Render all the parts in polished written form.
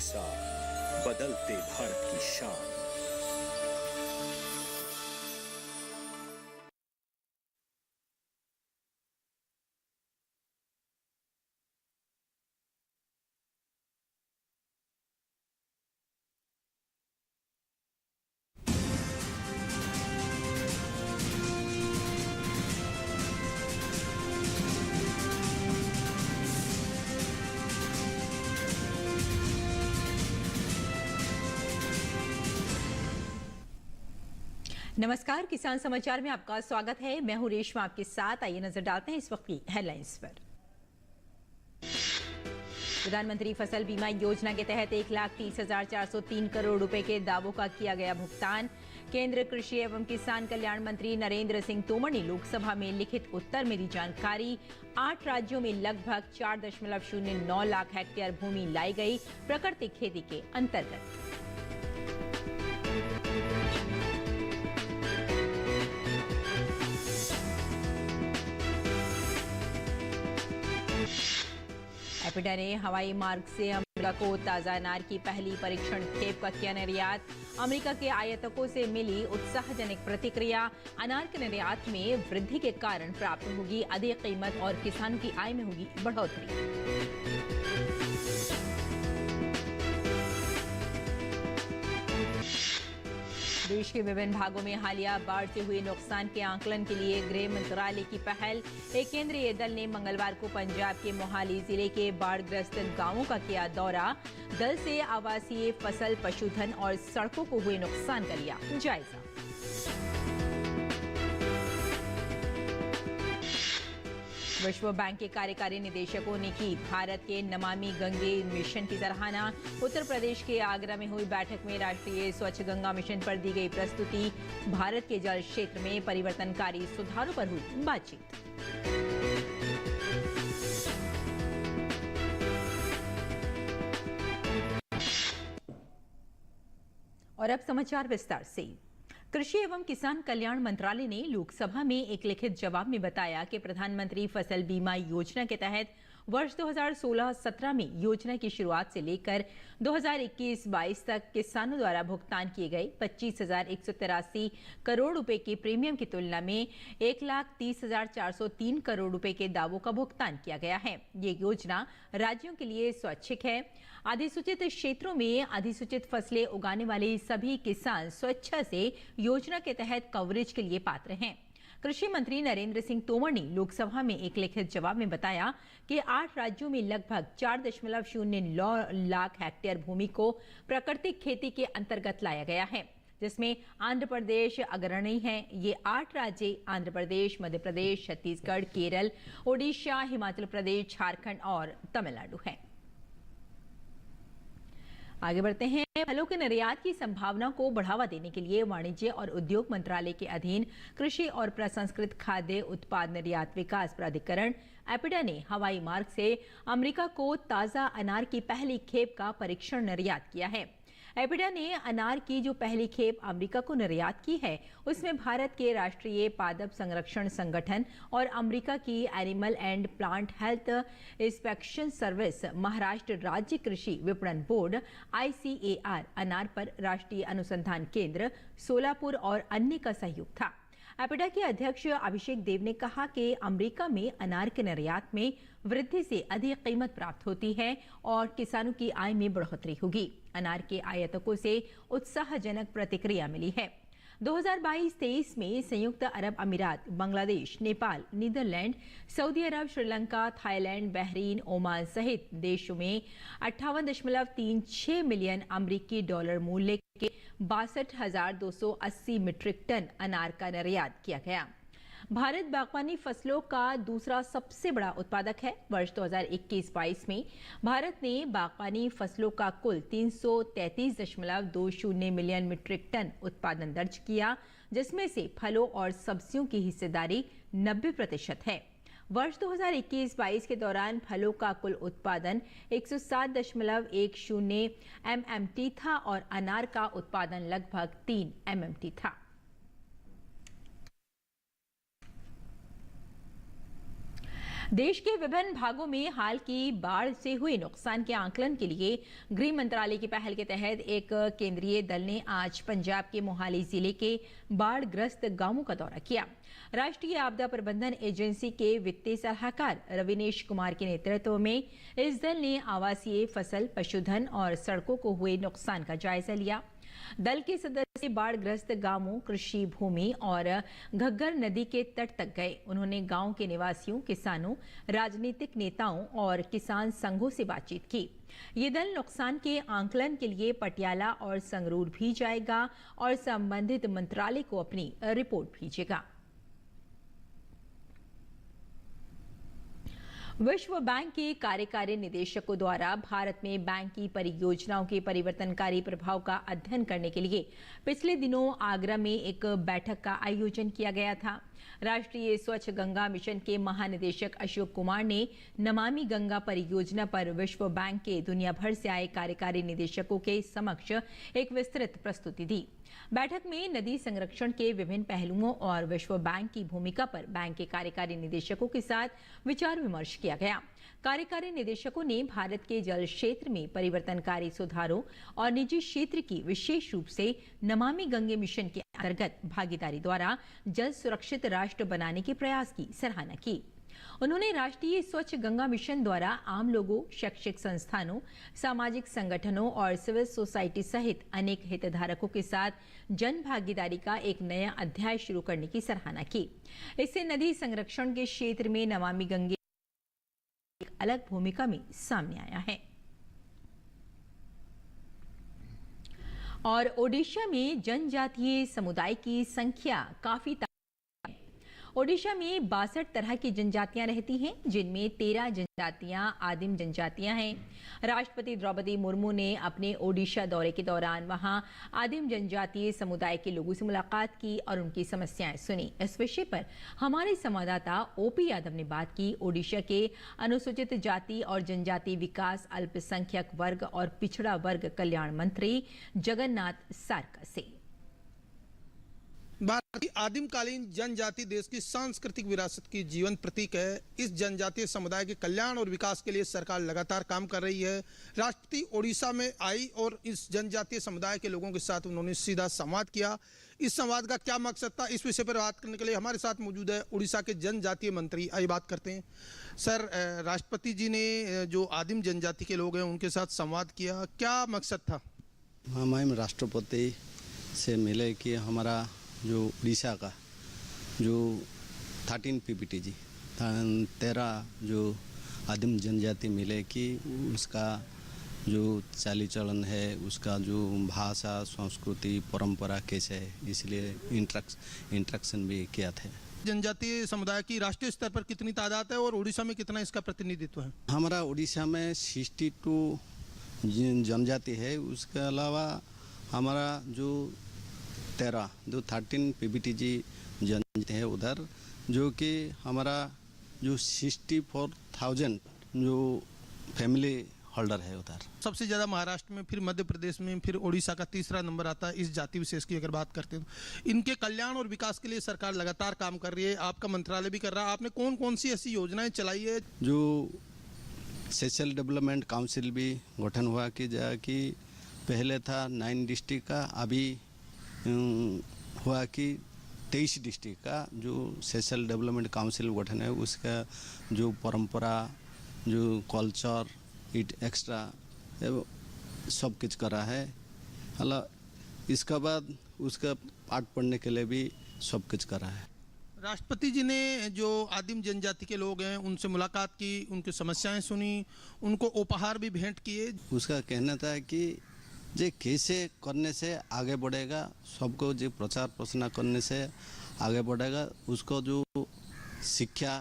साथ बदलते भारत की शान। नमस्कार, किसान समाचार में आपका स्वागत है। मैं हूं रेशमा आपके साथ। आइए नजर डालते हैं इस वक्त की हेडलाइंस पर। प्रधानमंत्री फसल बीमा योजना के तहत 1,30,403 करोड़ रुपए के दावों का किया गया भुगतान। केंद्र कृषि एवं किसान कल्याण मंत्री नरेंद्र सिंह तोमर ने लोकसभा में लिखित उत्तर में दी जानकारी। 8 राज्यों में लगभग 4.09 लाख हेक्टेयर भूमि लाई गई प्राकृतिक खेती के अंतर्गत। एपिडा ने हवाई मार्ग से अमेरिका को ताजा अनार की पहली परीक्षण खेप का किया निर्यात। अमेरिका के आयातकों से मिली उत्साहजनक प्रतिक्रिया। अनार के निर्यात में वृद्धि के कारण प्राप्त होगी अधिक कीमत और किसानों की आय में होगी बढ़ोतरी। देश के विभिन्न भागों में हालिया बाढ़ से हुए नुकसान के आकलन के लिए गृह मंत्रालय की पहल। एक केंद्रीय दल ने मंगलवार को पंजाब के मोहाली जिले के बाढ़ग्रस्त गांवों का किया दौरा। दल से आवासीय, फसल, पशुधन और सड़कों को हुए नुकसान का लिया जायजा। विश्व बैंक के कार्यकारी निदेशकों ने की भारत के नमामि गंगे मिशन की सराहना। उत्तर प्रदेश के आगरा में हुई बैठक में राष्ट्रीय स्वच्छ गंगा मिशन पर दी गई प्रस्तुति। भारत के जल क्षेत्र में परिवर्तनकारी सुधारों पर हुई बातचीत। और अब समाचार विस्तार से। कृषि एवं किसान कल्याण मंत्रालय ने लोकसभा में एक लिखित जवाब में बताया कि प्रधानमंत्री फसल बीमा योजना के तहत वर्ष 2016-17 में योजना की शुरुआत से लेकर 2021-22 तक किसानों द्वारा भुगतान किए गए 25,183 करोड़ रुपए के प्रीमियम की तुलना में 1,30,403 करोड़ रुपए के दावों का भुगतान किया गया है। ये योजना राज्यों के लिए स्वैच्छिक है। अधिसूचित क्षेत्रों में अधिसूचित फसलें उगाने वाले सभी किसान स्वेच्छा से योजना के तहत कवरेज के लिए पात्र हैं। कृषि मंत्री नरेंद्र सिंह तोमर ने लोकसभा में एक लिखित जवाब में बताया कि 8 राज्यों में लगभग 4.09 लाख हेक्टेयर भूमि को प्राकृतिक खेती के अंतर्गत लाया गया है, जिसमें आंध्र प्रदेश अग्रणी है। ये 8 राज्य आंध्र प्रदेश, मध्य प्रदेश, छत्तीसगढ़, केरल, ओडिशा, हिमाचल प्रदेश, झारखंड और तमिलनाडु है। आगे बढ़ते हैं। फलों के निर्यात की संभावना को बढ़ावा देने के लिए वाणिज्य और उद्योग मंत्रालय के अधीन कृषि और प्रसंस्कृत खाद्य उत्पाद निर्यात विकास प्राधिकरण एपिडा ने हवाई मार्ग से अमेरिका को ताजा अनार की पहली खेप का परीक्षण निर्यात किया है। एपिडा ने अनार की जो पहली खेप अमेरिका को निर्यात की है, उसमें भारत के राष्ट्रीय पादप संरक्षण संगठन और अमेरिका की animal and plant health inspection service, Maharashtra राज्य कृषि विपणन बोर्ड ICAR, अनार पर राष्ट्रीय अनुसंधान केंद्र सोलापुर और अन्य का सहयोग था। एपिडा के अध्यक्ष अभिषेक देव ने कहा कि अमेरिका में अनार के निर्यात में वृद्धि से अधिक कीमत प्राप्त होती है और किसानों की आय में बढ़ोतरी होगी। अनार के आयातकों से उत्साहजनक प्रतिक्रिया मिली है। 2022-23 में संयुक्त अरब अमीरात, बांग्लादेश, नेपाल, नीदरलैंड, सऊदी अरब, श्रीलंका, थाईलैंड, बहरीन, ओमान सहित देशों में 58.36 मिलियन अमेरिकी डॉलर मूल्य के 62,280 मीट्रिक टन अनार का निर्यात किया गया। भारत बागवानी फसलों का दूसरा सबसे बड़ा उत्पादक है। वर्ष 2021-22 में भारत ने बागवानी फसलों का कुल 333.20 मिलियन मीट्रिक टन उत्पादन दर्ज किया, जिसमें से फलों और सब्जियों की हिस्सेदारी 90% है। वर्ष 2021-22 के दौरान फलों का कुल उत्पादन 107.10 MMT था और अनार का उत्पादन लगभग 3 MMT था। देश के विभिन्न भागों में हाल की बाढ़ से हुए नुकसान के आकलन के लिए गृह मंत्रालय की पहल के तहत एक केंद्रीय दल ने आज पंजाब के मोहाली जिले के बाढ़ग्रस्त गांवों का दौरा किया। राष्ट्रीय आपदा प्रबंधन एजेंसी के वित्तीय सलाहकार रविनेश कुमार के नेतृत्व में इस दल ने आवासीय, फसल, पशुधन और सड़कों को हुए नुकसान का जायजा लिया। दल के सदस्य बाढ़ग्रस्त गांवों, कृषि भूमि और घग्गर नदी के तट तक गए। उन्होंने गांव के निवासियों, किसानों, राजनीतिक नेताओं और किसान संघों से बातचीत की। ये दल नुकसान के आकलन के लिए पटियाला और संगरूर भी जाएगा और संबंधित मंत्रालय को अपनी रिपोर्ट भेजेगा। विश्व बैंक के कार्यकारी निदेशकों द्वारा भारत में बैंक की परियोजनाओं के परिवर्तनकारी प्रभाव का अध्ययन करने के लिए पिछले दिनों आगरा में एक बैठक का आयोजन किया गया था। राष्ट्रीय स्वच्छ गंगा मिशन के महानिदेशक अशोक कुमार ने नमामि गंगा परियोजना पर विश्व बैंक के दुनिया भर से आए कार्यकारी निदेशकों के समक्ष एक विस्तृत प्रस्तुति दी। बैठक में नदी संरक्षण के विभिन्न पहलुओं और विश्व बैंक की भूमिका पर बैंक के कार्यकारी निदेशकों के साथ विचार विमर्श किया गया। कार्यकारी निदेशकों ने भारत के जल क्षेत्र में परिवर्तनकारी सुधारों और निजी क्षेत्र की विशेष रूप से नमामि गंगे मिशन के अंतर्गत भागीदारी द्वारा जल सुरक्षित राष्ट्र बनाने के प्रयास की सराहना की। उन्होंने राष्ट्रीय स्वच्छ गंगा मिशन द्वारा आम लोगों, शैक्षिक संस्थानों, सामाजिक संगठनों और सिविल सोसाइटी सहित अनेक हितधारकों के साथ जन भागीदारी का एक नया अध्याय शुरू करने की सराहना की। इससे नदी संरक्षण के क्षेत्र में नमामि गंगे एक अलग भूमिका में सामने आया है। और ओडिशा में जनजातीय समुदाय की संख्या काफी ओडिशा में 62 तरह की जनजातियां रहती हैं, जिनमें 13 जनजातियां आदिम जनजातियां हैं। राष्ट्रपति द्रौपदी मुर्मू ने अपने ओडिशा दौरे के दौरान वहां आदिम जनजातीय समुदाय के लोगों से मुलाकात की और उनकी समस्याएं सुनी। इस विषय पर हमारे संवाददाता ओपी यादव ने बात की ओडिशा के अनुसूचित जाति और जनजाति विकास, अल्पसंख्यक वर्ग और पिछड़ा वर्ग कल्याण मंत्री जगन्नाथ सारका से। भारत की आदिमकालीन जनजाति देश की सांस्कृतिक विरासत की जीवंत प्रतीक है। इस जनजातीय समुदाय के कल्याण और विकास के लिए सरकार लगातार काम कर रही है। राष्ट्रपति ओडिशा में आई और इस जनजातीय समुदाय के लोगों के साथ उन्होंने सीधा संवाद किया। इस संवाद का क्या मकसद था, इस विषय पर बात करने के लिए हमारे साथ मौजूद है उड़ीसा के जनजातीय मंत्री। आइए बात करते हैं। सर, राष्ट्रपति जी ने जो आदिम जनजाति के लोग हैं उनके साथ संवाद किया, क्या मकसद था? हम राष्ट्रपति से मिले कि हमारा जो उड़ीसा का जो 13 PPTG 13 जो आदिम जनजाति मिले कि उसका जो चाली चलन है, उसका जो भाषा, संस्कृति, परंपरा कैसे है, इसलिए इंट्रैक्शन भी किया था। जनजातीय समुदाय की राष्ट्रीय स्तर पर कितनी तादाद है और उड़ीसा में कितना इसका प्रतिनिधित्व है? हमारा उड़ीसा में 62 जनजाति है। उसके अलावा हमारा जो 13 PPTG जनजाति है उधर, जो कि हमारा जो 64,000 जो फैमिली होल्डर है उधर। सबसे ज़्यादा महाराष्ट्र में, फिर मध्य प्रदेश में, फिर ओडिशा का तीसरा नंबर आता है इस जाति विशेष की अगर बात करते हैं तो। इनके कल्याण और विकास के लिए सरकार लगातार काम कर रही है, आपका मंत्रालय भी कर रहा है। आपने कौन कौन सी ऐसी योजनाएं चलाई है? जो सोशल डेवलपमेंट काउंसिल भी गठन हुआ कि पहले था 9 डिस्ट्रिक्ट का, अभी हुआ कि 23 डिस्ट्रिक्ट का जो सोशल डेवलपमेंट काउंसिल गठन है। उसका जो परंपरा, जो कल्चर, एक्स्ट्रा सब कुछ करा है। इसके बाद उसका पाठ पढ़ने के लिए भी सब कुछ करा है। राष्ट्रपति जी ने जो आदिम जनजाति के लोग हैं उनसे मुलाकात की, उनकी समस्याएं सुनी, उनको उपहार भी भेंट किए। उसका कहना था कि जे कैसे करने से आगे बढ़ेगा, सबको जो प्रचार प्रसार करने से आगे बढ़ेगा, उसको जो शिक्षा,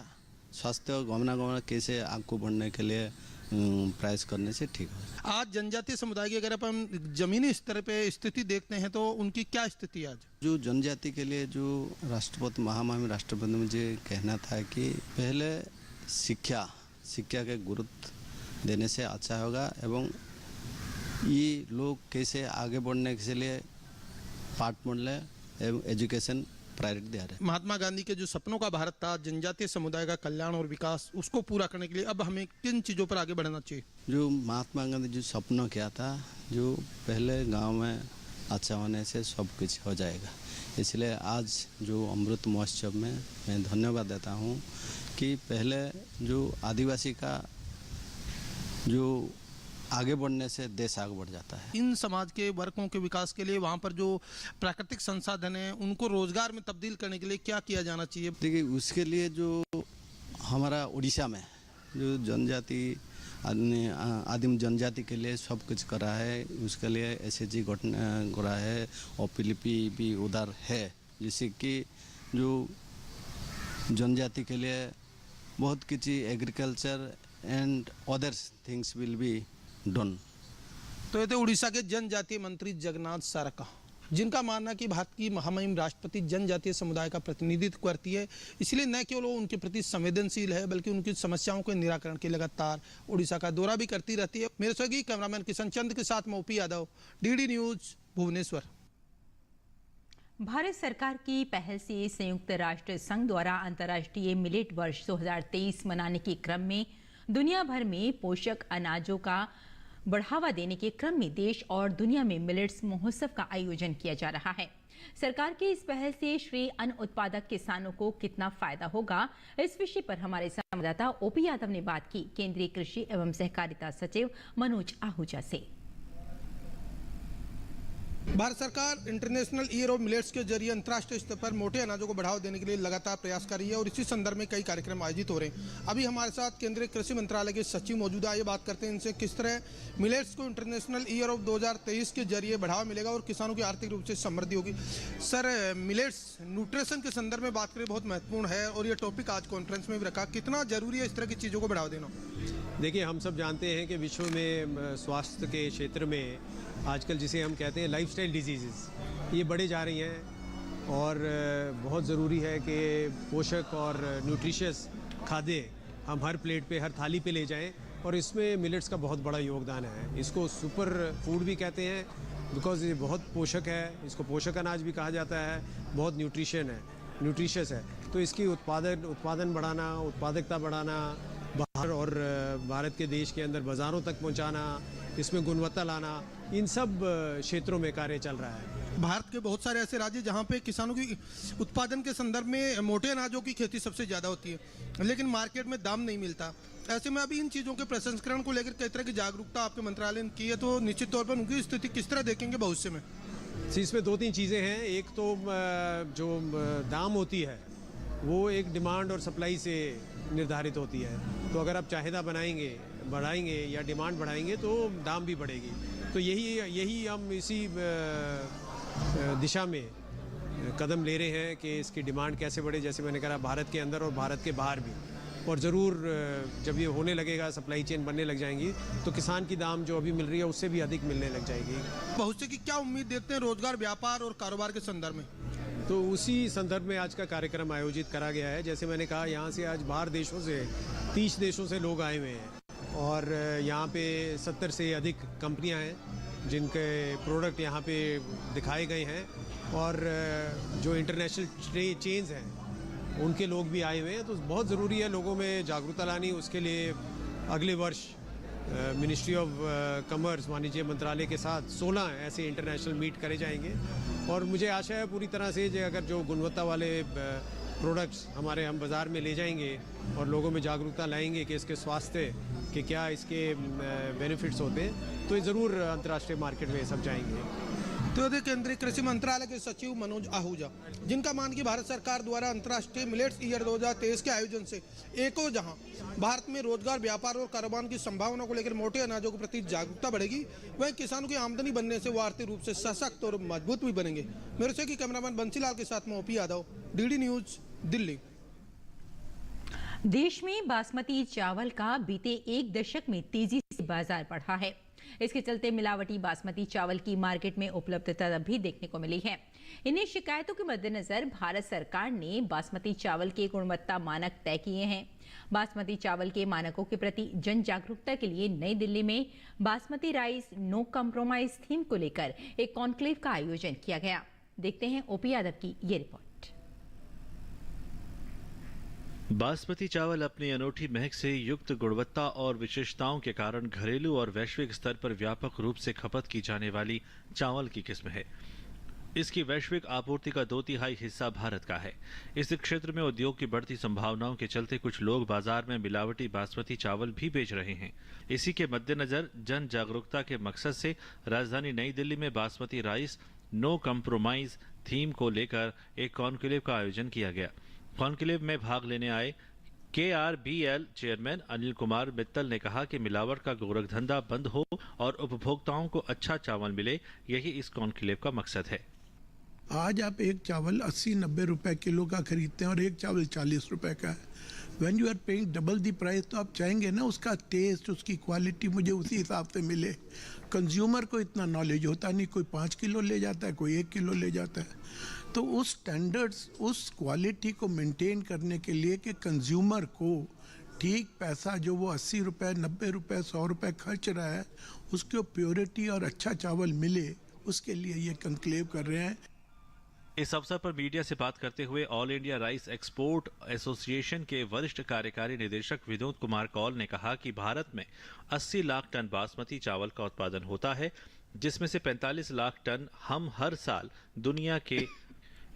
स्वास्थ्य, गमनागमन कैसे आगे बढ़ने के लिए प्रयास करने से ठीक है। आज जनजातीय समुदाय की अगर अपन जमीनी स्तर पे स्थिति देखते हैं तो उनकी क्या स्थिति है आज? जो जनजाति के लिए जो राष्ट्रपति महामहिम राष्ट्रपति ने मुझे कहना था कि पहले शिक्षा के गुरुत्व देने से अच्छा होगा एवं ये लोग कैसे आगे बढ़ने के लिए पाठ पढ़ ले एवं एजुकेशन प्रायोरिटी दे रहे हैं। महात्मा गांधी के जो सपनों का भारत था, जनजातीय समुदाय का कल्याण और विकास, उसको पूरा करने के लिए अब हमें किन चीज़ों पर आगे बढ़ना चाहिए? जो महात्मा गांधी जो सपनों किया था, जो पहले गांव में अच्छा होने से सब कुछ हो जाएगा, इसलिए आज जो अमृत महोत्सव में मैं धन्यवाद देता हूँ कि पहले जो आदिवासी का जो आगे बढ़ने से देश आगे बढ़ जाता है। इन समाज के वर्गों के विकास के लिए वहाँ पर जो प्राकृतिक संसाधन है उनको रोजगार में तब्दील करने के लिए क्या किया जाना चाहिए? देखिए, उसके लिए जो हमारा उड़ीसा में जो जनजाति आदिम जनजाति के लिए सब कुछ करा है, उसके लिए SHG गठन करा है और पीलीपी भी उधर है, जिससे कि जो जनजाति के लिए बहुत कुछ agriculture and others things will be done. तो ये थे उड़ीसा के जनजातीय मंत्री जगन्नाथ सारका, जिनका मानना है कि भारत की महामहिम राष्ट्रपति जनजातीय समुदाय का प्रतिनिधित्व करती है, इसलिए न केवल वो उनके प्रति संवेदनशील है बल्कि उनकी समस्याओं के निराकरण के लगातार उड़ीसा का दौरा भी करती रहती है। मेरे सहयोगी कैमरामैन किशन चंद के साथ मैं OP Yadav, DD news, Bhubaneswar. Bharat सरकार की पहल से संयुक्त राष्ट्र संघ द्वारा अंतर्राष्ट्रीय मिलेट वर्ष 2023 मनाने के क्रम में दुनिया भर में पोषक अनाजों का बढ़ावा देने के क्रम में देश और दुनिया में मिलेट्स महोत्सव का आयोजन किया जा रहा है। सरकार की इस पहल से श्री अन्न उत्पादक किसानों को कितना फायदा होगा, इस विषय पर हमारे संवाददाता OP यादव ने बात की केंद्रीय कृषि एवं सहकारिता सचिव मनोज आहूजा से। भारत सरकार इंटरनेशनल ईयर ऑफ मिलेट्स के जरिए अंतर्राष्ट्रीय स्तर पर मोटे अनाजों को बढ़ावा देने के लिए लगातार प्रयास कर रही है और इसी संदर्भ में कई कार्यक्रम आयोजित हो रहे हैं। अभी हमारे साथ केंद्रीय कृषि मंत्रालय के सचिव मौजूद है, ये बात करते हैं इनसे किस तरह मिलेट्स को इंटरनेशनल ईयर ऑफ 2023 के जरिए बढ़ावा मिलेगा और किसानों की आर्थिक रूप से समृद्धि होगी। सर, मिलेट्स न्यूट्रिशन के संदर्भ में बात करें बहुत महत्वपूर्ण है और ये टॉपिक आज कॉन्फ्रेंस में भी रखा, कितना जरूरी है इस तरह की चीज़ों को बढ़ावा देना? देखिए, हम सब जानते हैं कि विश्व में स्वास्थ्य के क्षेत्र में आजकल जिसे हम कहते हैं लाइफस्टाइल डिजीज़, ये बढ़े जा रही हैं और बहुत ज़रूरी है कि पोषक और न्यूट्रिशियस खाद्य हम हर प्लेट पे, हर थाली पे ले जाएं और इसमें मिलेट्स का बहुत बड़ा योगदान है। इसको सुपर फूड भी कहते हैं बिकॉज़ ये बहुत पोषक है, इसको पोषक अनाज भी कहा जाता है, बहुत न्यूट्रिशियस है। तो इसकी उत्पादन बढ़ाना, उत्पादकता बढ़ाना, बाहर और भारत के देश के अंदर बाज़ारों तक पहुंचाना, इसमें गुणवत्ता लाना, इन सब क्षेत्रों में कार्य चल रहा है। भारत के बहुत सारे ऐसे राज्य जहां पे किसानों की उत्पादन के संदर्भ में मोटे अनाजों की खेती सबसे ज़्यादा होती है, लेकिन मार्केट में दाम नहीं मिलता। ऐसे में अभी इन चीज़ों के प्रसंस्करण को लेकर कई तरह की जागरूकता आपके मंत्रालय ने की है, तो निश्चित तौर पर उनकी स्थिति किस तरह देखेंगे भविष्य में? इसमें 2-3 चीज़ें हैं। एक तो जो दाम होती है वो एक डिमांड और सप्लाई से निर्धारित होती है। तो अगर आप चाहिदा बढ़ाएंगे या डिमांड बढ़ाएंगे तो दाम भी बढ़ेगी। तो यही हम इसी दिशा में कदम ले रहे हैं कि इसकी डिमांड कैसे बढ़े, जैसे मैंने कहा भारत के अंदर और भारत के बाहर भी। और ज़रूर जब ये होने लगेगा, सप्लाई चेन बनने लग जाएंगी, तो किसान की दाम जो अभी मिल रही है उससे भी अधिक मिलने लग जाएगी। भविष्य की क्या उम्मीद देखते हैं रोजगार, व्यापार और कारोबार के संदर्भ में? तो उसी संदर्भ में आज का कार्यक्रम आयोजित करा गया है। जैसे मैंने कहा, यहाँ से आज बाहर देशों से 30 देशों से लोग आए हुए हैं और यहाँ पे 70 से अधिक कंपनियाँ हैं जिनके प्रोडक्ट यहाँ पे दिखाए गए हैं और जो इंटरनेशनल चेन्स हैं उनके लोग भी आए हुए हैं। तो बहुत ज़रूरी है लोगों में जागरूकता लानी। उसके लिए अगले वर्ष मिनिस्ट्री ऑफ कॉमर्स, वाणिज्य मंत्रालय के साथ 16 ऐसे इंटरनेशनल मीट करे जाएंगे और मुझे आशा है पूरी तरह से अगर जो गुणवत्ता वाले प्रोडक्ट्स हम बाज़ार में ले जाएंगे और लोगों में जागरूकता लाएंगे कि इसके स्वास्थ्य के क्या इसके बेनिफिट्स होते हैं, तो ये ज़रूर अंतर्राष्ट्रीय मार्केट में सब जाएंगे। तो केंद्रीय कृषि मंत्रालय के सचिव मनोज आहूजा, जिनका मान कि भारत सरकार द्वारा अंतर्राष्ट्रीय मिलेट्स ईयर 2023 के आयोजन से एको जहां भारत में रोजगार, व्यापार और कारोबार की संभावना को लेकर मोटे अनाजों के प्रति जागरूकता बढ़ेगी, वहीं किसानों की आमदनी बनने से वो आर्थिक रूप से सशक्त और मजबूत भी बनेंगे। मेरे से कैमरामैन बंसीलाल के साथ में OP Yadav, DD news, Delhi. देश में बासमती चावल का बीते एक दशक में तेजी से बाजार बढ़ा है। इसके चलते मिलावटी बासमती चावल की मार्केट में उपलब्धता भी देखने को मिली है। इन्हीं शिकायतों के मद्देनजर भारत सरकार ने बासमती चावल के गुणवत्ता मानक तय किए हैं। बासमती चावल के मानकों के प्रति जन जागरूकता के लिए नई दिल्ली में basmati rice no compromise theme को लेकर एक कॉन्क्लेव का आयोजन किया गया। देखते हैं OP यादव की ये रिपोर्ट। बासमती चावल अपनी अनूठी महक से युक्त गुणवत्ता और विशेषताओं के कारण घरेलू और वैश्विक स्तर पर व्यापक रूप से खपत की जाने वाली चावल की किस्म है। इसकी वैश्विक आपूर्ति का 2/3 हिस्सा भारत का है। इस क्षेत्र में उद्योग की बढ़ती संभावनाओं के चलते कुछ लोग बाजार में मिलावटी बासमती चावल भी बेच रहे हैं। इसी के मद्देनजर जन जागरूकता के मकसद से राजधानी नई दिल्ली में basmati rice no compromise theme को लेकर एक कॉन्क्लेव का आयोजन किया गया। कॉन्क्लेव में भाग लेने आए KRBL चेयरमैन अनिल कुमार मित्तल ने कहा कि मिलावट का गोरखधंधा बंद हो और उपभोक्ताओं को अच्छा चावल मिले, यही इस कॉन्क्लेव का मकसद है। आज आप एक चावल 80-90 रुपए किलो का खरीदते हैं और एक चावल 40 रुपए का है। When you are paying double the price, तो आप चाहेंगे ना उसका टेस्ट, उसकी क्वालिटी मुझे उसी हिसाब से मिले। कंज्यूमर को इतना नॉलेज होता नहीं, कोई 5 किलो ले जाता है, कोई 1 किलो ले जाता है। तो उस स्टैंडर्ड्स, उस क्वालिटी को मेंटेन करने के लिए कि कंज्यूमर को ठीक पैसा जो वो 80 रुपए, 90 रुपए, 100 रुपए खर्च रहा है, उसको प्योरिटी और अच्छा चावल मिले, उसके लिए ये कंक्लेव कर रहे हैं। इस अवसर पर मीडिया से बात करते हुए all India rice export association के वरिष्ठ कार्यकारी निदेशक विनोद कुमार कौल ने कहा कि भारत में 80 लाख टन बासमती चावल का उत्पादन होता है, जिसमें से 45 लाख टन हम हर साल दुनिया के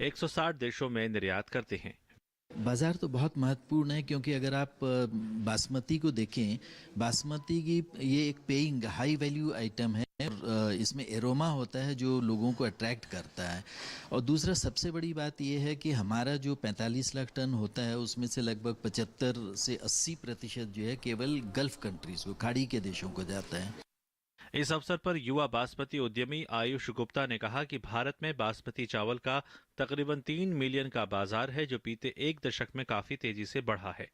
160 देशों में निर्यात करते हैं। बाज़ार तो बहुत महत्वपूर्ण है, क्योंकि अगर आप बासमती को देखें, बासमती की ये एक पेइंग हाई वैल्यू आइटम है। इसमें एरोमा होता है जो लोगों को अट्रैक्ट करता है। और दूसरा सबसे बड़ी बात यह है कि हमारा जो 45 लाख टन होता है, उसमें से लगभग 75 से 80% जो है केवल गल्फ कंट्रीज को, खाड़ी के देशों को जाता है। इस अवसर पर युवा बासमती उद्यमी आयुष गुप्ता ने कहा कि भारत में बासमती चावल का तकरीबन 3 मिलियन का बाजार है, जो बीते 1 दशक में काफी तेजी से बढ़ा है।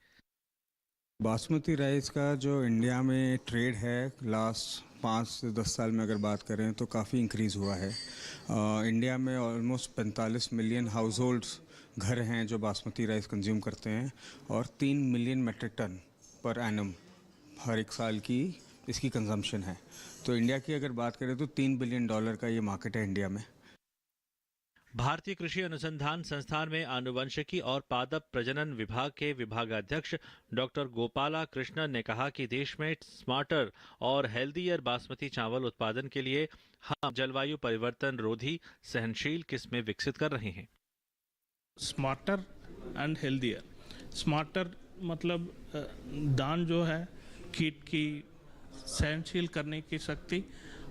बासमती राइस का जो इंडिया में ट्रेड है, लास्ट 5 से 10 साल में अगर बात करें तो काफ़ी इंक्रीज़ हुआ है। इंडिया में ऑलमोस्ट 45 मिलियन हाउस होल्ड्स घर हैं जो बासमती राइस कंज्यूम करते हैं, और 3 million metric ton per annum हर एक साल की इसकी कंजम्पशन है। तो इंडिया की अगर बात करें तो $3 बिलियन का ये मार्केट है इंडिया में। भारतीय कृषि अनुसंधान संस्थान में आनुवंशिकी और पादप प्रजनन विभाग के विभागाध्यक्ष डॉक्टर गोपाला कृष्णन ने कहा कि देश में स्मार्टर और हेल्दियर बासमती चावल उत्पादन के लिए हम जलवायु परिवर्तन रोधी सहनशील किस्में विकसित कर रहे हैं। स्मार्टर एंड हेल्दियर, स्मार्टर मतलब दान जो है कीट की सहनशील करने की शक्ति,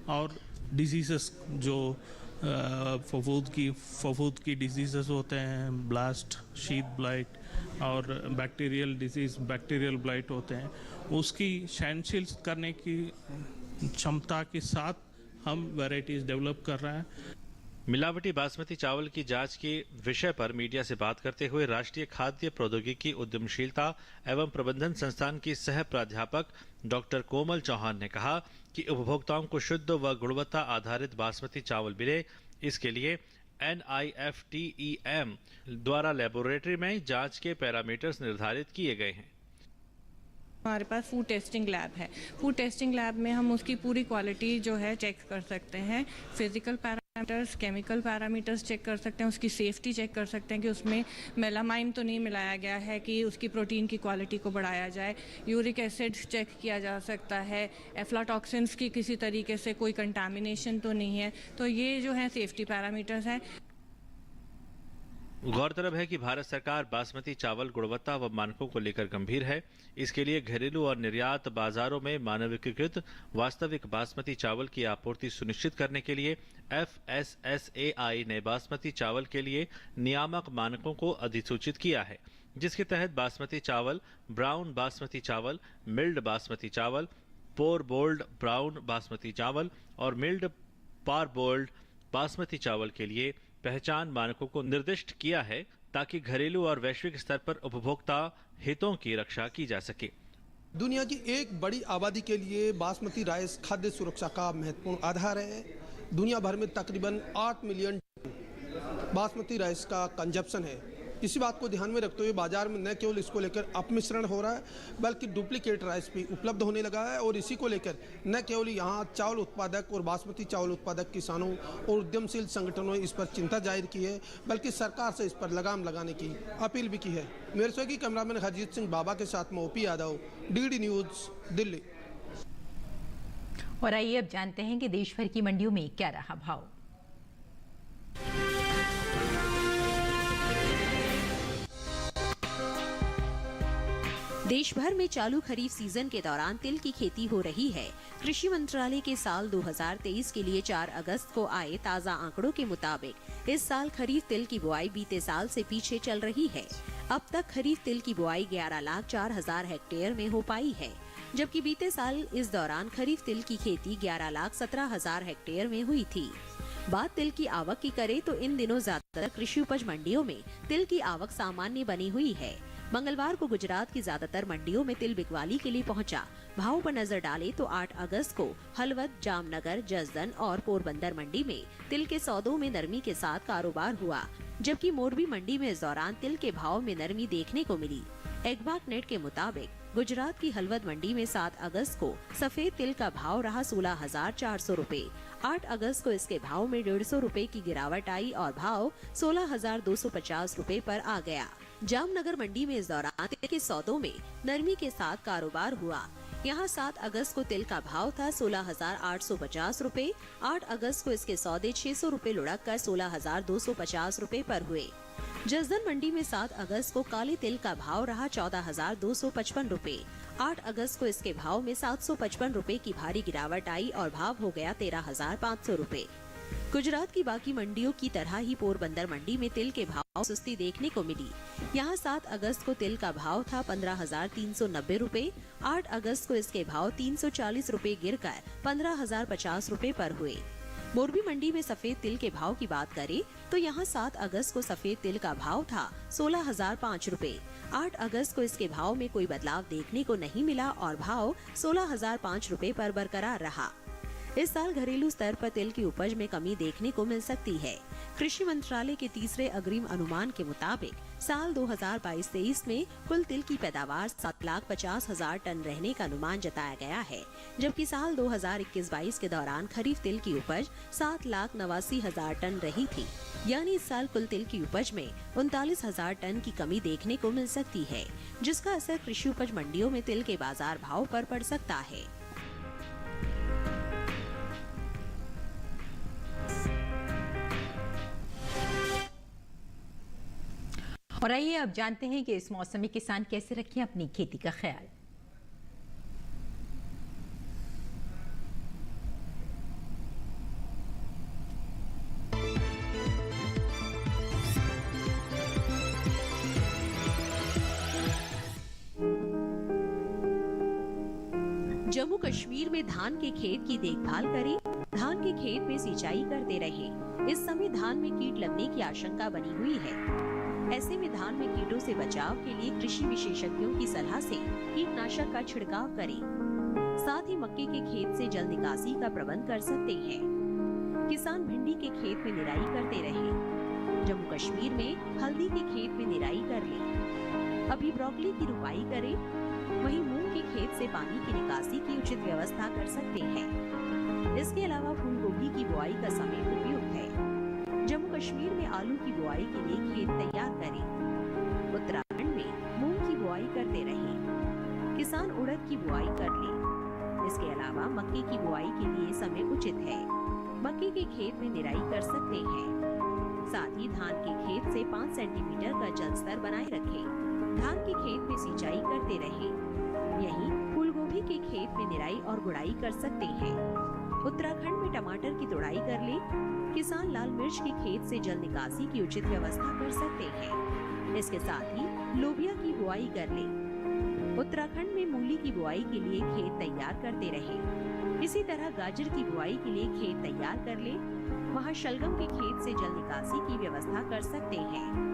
और डिजीजेस जो फफूद की डिजीजेस होते हैं, ब्लास्ट, शीथ ब्लाइट और बैक्टीरियल डिजीज, बैक्टीरियल ब्लाइट होते हैं, उसकी सहनशील करने की क्षमता के साथ हम वैरायटीज डेवलप कर रहे हैं। मिलावटी बासमती चावल की जांच के विषय पर मीडिया से बात करते हुए राष्ट्रीय खाद्य प्रौद्योगिकी उद्यमशीलता एवं प्रबंधन संस्थान की सह प्राध्यापक डॉक्टर कोमल चौहान ने कहा कि उपभोक्ताओं को शुद्ध व गुणवत्ता आधारित बासमती चावल मिले, इसके लिए NIFTEM द्वारा लेबोरेटरी में जांच के पैरामीटर्स निर्धारित किए गए हैं। हमारे पास फूड टेस्टिंग लैब है। फूड टेस्टिंग लैब में हम उसकी पूरी क्वालिटी जो है चेक कर सकते हैं। Physical parameters, chemical parameters check कर सकते हैं, उसकी सेफ्टी चेक कर सकते हैं कि उसमें मेलामाइन तो नहीं मिलाया गया है, कि उसकी प्रोटीन की क्वालिटी को बढ़ाया जाए। यूरिक एसिड चेक किया जा सकता है, एफ्लाटॉक्सिन्स की किसी तरीके से कोई कंटामिनेशन तो नहीं है। तो ये जो है सेफ्टी पैरामीटर्स हैं। गौरतलब है कि भारत सरकार बासमती चावल गुणवत्ता व मानकों को लेकर गंभीर है। इसके लिए घरेलू और निर्यात बाजारों में मानकीकृत वास्तविक बासमती चावल की आपूर्ति सुनिश्चित करने के लिए FSSAI ने बासमती चावल के लिए नियामक मानकों को अधिसूचित किया है, जिसके तहत बासमती चावल, ब्राउन बासमती चावल, मिल्ड बासमती चावल, पोर बोल्ड ब्राउन बासमती चावल और मिल्ड पार बोल्ड बासमती चावल के लिए पहचान मानकों को निर्दिष्ट किया है, ताकि घरेलू और वैश्विक स्तर पर उपभोक्ता हितों की रक्षा की जा सके। दुनिया की एक बड़ी आबादी के लिए बासमती राइस खाद्य सुरक्षा का महत्वपूर्ण आधार है। दुनिया भर में तकरीबन 8 मिलियन बासमती राइस का कंजप्शन है। इसी बात को ध्यान में रखते हुए बाजार में न केवल इसको लेकर अपमिश्रण हो रहा है, बल्कि डुप्लीकेट राइस भी उपलब्ध होने लगा है। और इसी को लेकर न केवल यहाँ चावल उत्पादक और बासमती चावल उत्पादक किसानों और उद्यमशील संगठनों ने इस पर चिंता जाहिर की है, बल्कि सरकार से इस पर लगाम लगाने की अपील भी की है। मेरे सहयोगी कैमरामैन हरजीत सिंह बाबा के साथ में OP Yadav, DD news, Delhi. और आइए अब जानते हैं कि देश भर की मंडियों में क्या रहा भाव। देश भर में चालू खरीफ सीजन के दौरान तिल की खेती हो रही है। कृषि मंत्रालय के साल 2023 के लिए 4 अगस्त को आए ताज़ा आंकड़ों के मुताबिक इस साल खरीफ तिल की बुआई बीते साल से पीछे चल रही है। अब तक खरीफ तिल की बुआई 11,04,000 हेक्टेयर में हो पाई है, जबकि बीते साल इस दौरान खरीफ तिल की खेती 11,17,000 हेक्टेयर में हुई थी। बात तिल की आवक की करें तो इन दिनों ज्यादातर कृषि उपज मंडियों में तिल की आवक सामान्य बनी हुई है। मंगलवार को गुजरात की ज्यादातर मंडियों में तिल बिकवाली के लिए पहुंचा। भाव पर नजर डालें तो 8 अगस्त को हलवद, जामनगर, जसदन और पोरबंदर मंडी में तिल के सौदों में नरमी के साथ कारोबार हुआ, जबकि मोरबी मंडी में इस दौरान तिल के भाव में नरमी देखने को मिली। एग्बाक नेट के मुताबिक गुजरात की हलवद मंडी में 7 अगस्त को सफेद तिल का भाव रहा 16,400 रूपए। 8 अगस्त को इसके भाव में 150 रूपए की गिरावट आई और भाव 16,250 रूपए पर आ गया। जामनगर मंडी में इस दौरान तिल के सौदों में नरमी के साथ कारोबार हुआ। यहाँ 7 अगस्त को तिल का भाव था 16,850 रूपए। 8 अगस्त को इसके सौदे 600 रूपए लुढ़क कर 16,250 रूपए पर हुए। जसदन मंडी में 7 अगस्त को काले तिल का भाव रहा 14,255 रूपए। 8 अगस्त को इसके भाव में 755 रूपए की भारी गिरावट आई और भाव हो गया 13,500 रूपए। गुजरात की बाकी मंडियों की तरह ही पोरबंदर मंडी में तिल के भाव सुस्ती देखने को मिली। यहाँ 7 अगस्त को तिल का भाव था 15,390 रूपए। 8 अगस्त को इसके भाव 340 रूपए गिरकर 15,050 रूपए पर हुए। मोरबी मंडी में सफेद तिल के भाव की बात करें तो यहाँ 7 अगस्त को सफेद तिल का भाव था 16,005 रूपए। 8 अगस्त को इसके भाव में कोई बदलाव देखने को नहीं मिला और भाव 16,005 रूपए पर बरकरार रहा। इस साल घरेलू स्तर पर तिल की उपज में कमी देखने को मिल सकती है। कृषि मंत्रालय के तीसरे अग्रिम अनुमान के मुताबिक साल 2022-23 में कुल तिल की पैदावार 7,50,000 टन रहने का अनुमान जताया गया है, जबकि साल 2021-22 के दौरान खरीफ तिल की उपज 7,89,000 टन रही थी। यानी इस साल कुल तिल की उपज में 39,000 टन की कमी देखने को मिल सकती है, जिसका असर कृषि उपज मंडियों में तिल के बाजार भाव पर पड़ सकता है। और आइए अब जानते हैं कि इस मौसम में किसान कैसे रखें अपनी खेती का ख्याल। जम्मू कश्मीर में धान के खेत की देखभाल करें। धान के खेत में सिंचाई करते रहें। इस समय धान में कीट लगने की आशंका बनी हुई है। ऐसे में धान में कीटों से बचाव के लिए कृषि विशेषज्ञों की सलाह से कीटनाशक का छिड़काव करें। साथ ही मक्के के खेत से जल निकासी का प्रबंध कर सकते हैं। किसान भिंडी के खेत में निराई करते रहें। जम्मू कश्मीर में हल्दी के खेत में निराई कर लें। अभी ब्रोकली की रुपाई करें। वहीं मूंग के खेत से पानी की निकासी की उचित व्यवस्था कर सकते हैं। इसके अलावा फूल गोभी की बुआई का समय उपयुक्त है। जम्मू कश्मीर में आलू की बुआई के लिए खेत तैयार करें। उत्तराखंड में मूंग की बुआई करते रहें। किसान उड़द की बुआई कर लें। इसके अलावा मक्के की बुआई के लिए समय उचित है। मक्के के खेत में निराई कर सकते हैं। साथ ही धान के खेत से 5 सेंटीमीटर का जल स्तर बनाए रखें। धान के खेत में सिंचाई करते रहें। यहीं फूल गोभी के खेत में निराई और गुड़ाई कर सकते हैं। उत्तराखंड में टमाटर की तुड़ाई कर लें। किसान लाल मिर्च के खेत से जल निकासी की उचित व्यवस्था कर सकते हैं। इसके साथ ही लोबिया की बुआई कर लें। उत्तराखंड में मूली की बुआई के लिए खेत तैयार करते रहें। इसी तरह गाजर की बुआई के लिए खेत तैयार कर लें। वहां शलगम के खेत से जल निकासी की व्यवस्था कर सकते हैं।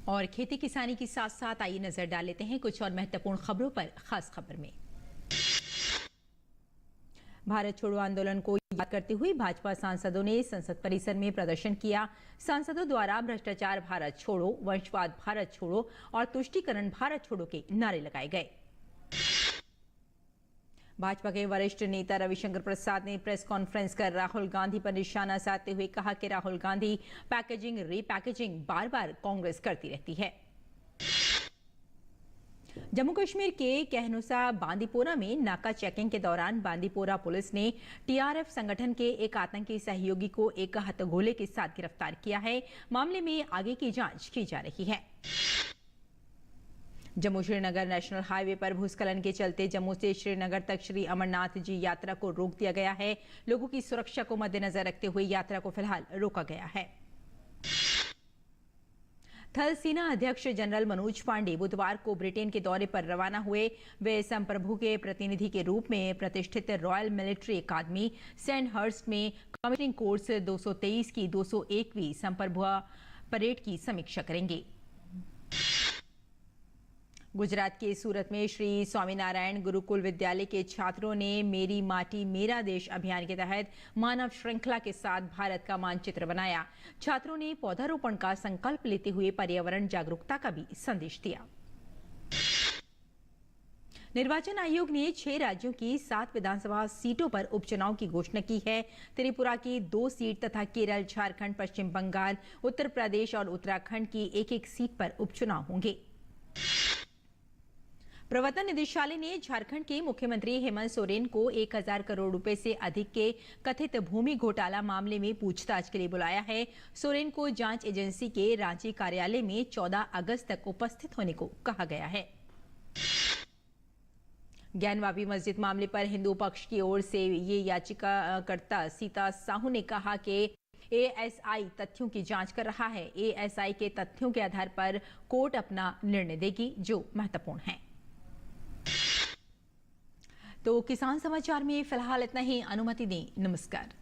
और खेती किसानी के साथ साथ आइए नजर डाल लेते हैं कुछ और महत्वपूर्ण खबरों पर। खास खबर में भारत छोड़ो आंदोलन को याद करते हुए भाजपा सांसदों ने संसद परिसर में प्रदर्शन किया। सांसदों द्वारा भ्रष्टाचार भारत छोड़ो, वंशवाद भारत छोड़ो और तुष्टीकरण भारत छोड़ो के नारे लगाए गए। भाजपा के वरिष्ठ नेता रविशंकर प्रसाद ने प्रेस कॉन्फ्रेंस कर राहुल गांधी पर निशाना साधते हुए कहा कि राहुल गांधी पैकेजिंग रीपैकेजिंग बार बार कांग्रेस करती रहती है। जम्मू कश्मीर के कहनुसा बांदीपोरा में नाका चेकिंग के दौरान बांदीपोरा पुलिस ने टीआरएफ संगठन के एक आतंकी सहयोगी को एक हथगोले के साथ गिरफ्तार किया है। मामले में आगे की जांच की जा रही है। जम्मू श्रीनगर नेशनल हाईवे पर भूस्खलन के चलते जम्मू से श्रीनगर तक श्री अमरनाथ जी यात्रा को रोक दिया गया है। लोगों की सुरक्षा को मद्देनजर रखते हुए यात्रा को फिलहाल रोका गया है। थल सेना अध्यक्ष जनरल मनोज पांडे बुधवार को ब्रिटेन के दौरे पर रवाना हुए। वे संप्रभु के प्रतिनिधि के रूप में प्रतिष्ठित रॉयल मिलिट्री अकादमी सेंडहर्स्ट में कमिशनिंग कोर्स 223 की 201वीं संप्रभु परेड की समीक्षा करेंगे। गुजरात के सूरत में श्री स्वामीनारायण गुरुकुल विद्यालय के छात्रों ने मेरी माटी मेरा देश अभियान के तहत मानव श्रृंखला के साथ भारत का मानचित्र बनाया। छात्रों ने पौधारोपण का संकल्प लेते हुए पर्यावरण जागरूकता का भी संदेश दिया। निर्वाचन आयोग ने 6 राज्यों की 7 विधानसभा सीटों पर उपचुनाव की घोषणा की है। त्रिपुरा की 2 सीट तथा केरल, झारखंड, पश्चिम बंगाल, उत्तर प्रदेश और उत्तराखंड की एक-एक सीट पर उपचुनाव होंगे। प्रवर्तन निदेशालय ने झारखंड के मुख्यमंत्री हेमंत सोरेन को 1000 करोड़ रुपए से अधिक के कथित भूमि घोटाला मामले में पूछताछ के लिए बुलाया है। सोरेन को जांच एजेंसी के रांची कार्यालय में 14 अगस्त तक उपस्थित होने को कहा गया है। ज्ञानवापी मस्जिद मामले पर हिंदू पक्ष की ओर से ये याचिकाकर्ता सीता साहू ने कहा कि एएसआई तथ्यों की जांच कर रहा है। एएसआई के तथ्यों के आधार पर कोर्ट अपना निर्णय देगी, जो महत्वपूर्ण है। तो किसान समाचार में फिलहाल इतना ही। अनुमति दें। नमस्कार।